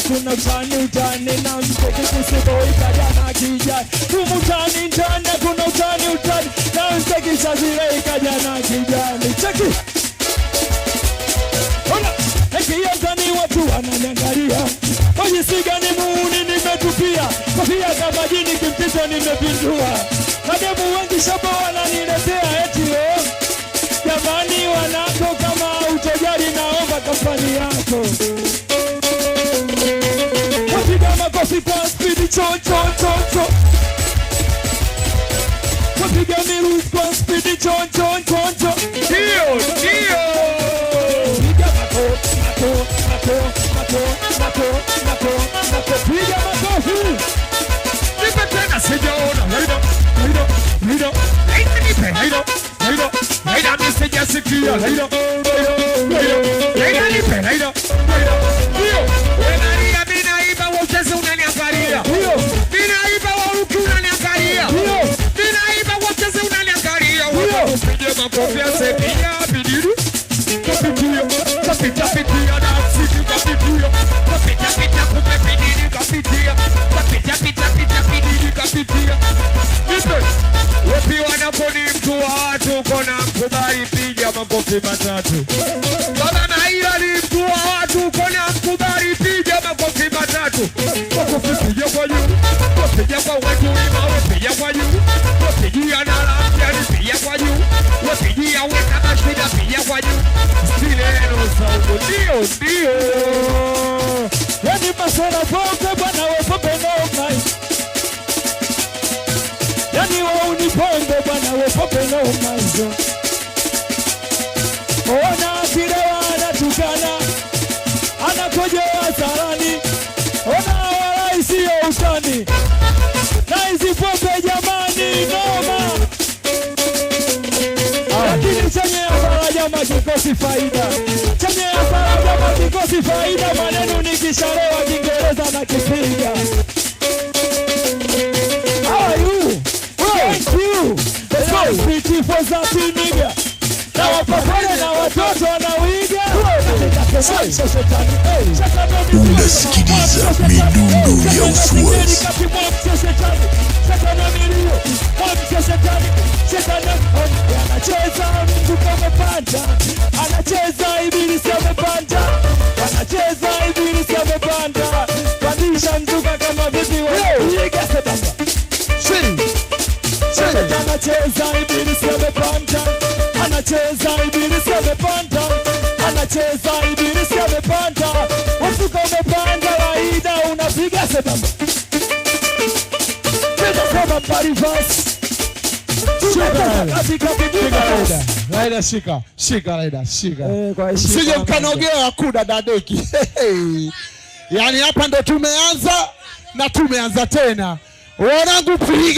kuna utani na mziki kusiboi kajana kijani. Kumutani ntani kuna utani na mziki sazirei kajana kijani. Cheki ona nikianzani watu wananiangalia kwenye sigani muuni nimetupia kofia kama jini kimtizo nimepindua. Mademu wengi shabo wananiletea eti jamani wanako kama utojari naomba kampani yako. Wapiga makofi kwa speed cho. Wapiga miru kwa speed cho. Dio. Piga mako. Piga makofi. Nipe tena sijaona. Lido. Laida message sikia. Lido. Laida nipe. Lido. Wenaria binaiba wote unaniangalia. Binaiba wauki unaniangalia. Binaiba wote unaniangalia. Piga makofi asikia bidiru. Kapita na sisi kapita. Kapita kupepidiri kapita. Kapita bidiri kapita. Nipe. Wapi wanaponi mtu wa watu kona mkubali piga makofi matatu. Baba na ila ni mtu wa watu kona mkubali piga makofi matatu. Makofi piga kwa juu. Piga kwa watu ima piga kwa juu. Piga na lapia ni piga kwa juu. Piga weka mashida piga kwa juu. Stileno saumu ndio. Yani masera poke bwana wepope no mai. Yani wauniponde bwana wepope no maizo. Ona kile wanatukana anakojewa sarani. Ona wala isiyo utani na hizi pope jamani noma. Lakini chenye ya faraja makikosi faida. Chenye ya faraja makikosi faida. Maneno nikishalewa Kiingereza na kipiga. How are you? Thank you. So pretty for that nigga. Na wapapale na watoto wanawiga. Unasikiliza midundo ya Uswazi. Anacheza mtu kama panda. Anacheza ibilisi amepanda. Anacheza ibilisi amepanda. Pandisha mzuka kama vipi wewe. Igase bamba. Anacheza ibilisi amepanda. Anacheza ibilisi amepanda. Anacheza ibilisi amepanda. Mzuka umepanda waida unapiga sebamba. Cheza parivas. Laida shika Laida. Sije mkanogea kuda dadeki. Yani hapa ndo tumeanza na tumeanza tena. Wanangu piga